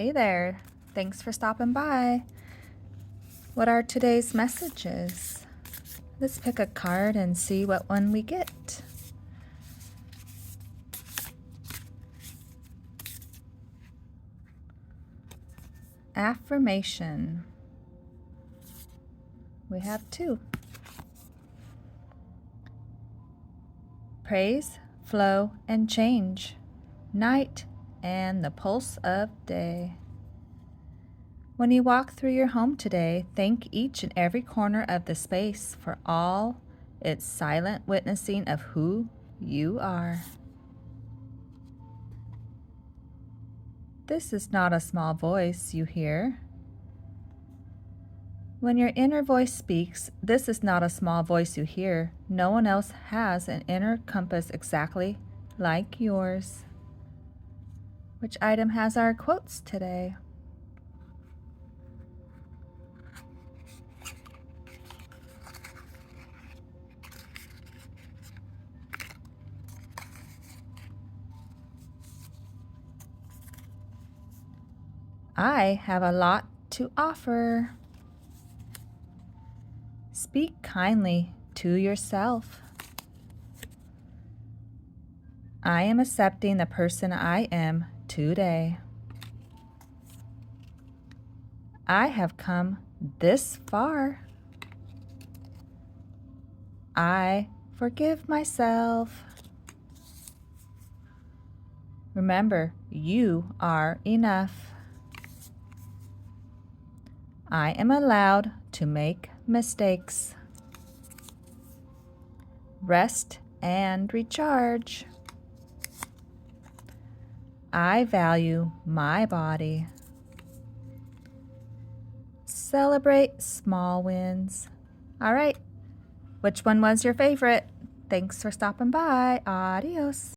Hey there. Thanks for stopping by. What are today's messages? Let's pick a card and see what one we get. Affirmation. We have 2. Praise, flow, and change. Night and the pulse of day. When you walk through your home today, thank each and every corner of the space for all its silent witnessing of who you are. This is not a small voice you hear. When your inner voice speaks, this is not a small voice you hear. No one else has an inner compass exactly like yours. Which item has our quotes today? I have a lot to offer. Speak kindly to yourself. I am accepting the person I am today. I have come this far. I forgive myself. Remember, you are enough. I am allowed to make mistakes. Rest and recharge. I value my body. Celebrate small wins. All right, which one was your favorite? Thanks for stopping by. Adios.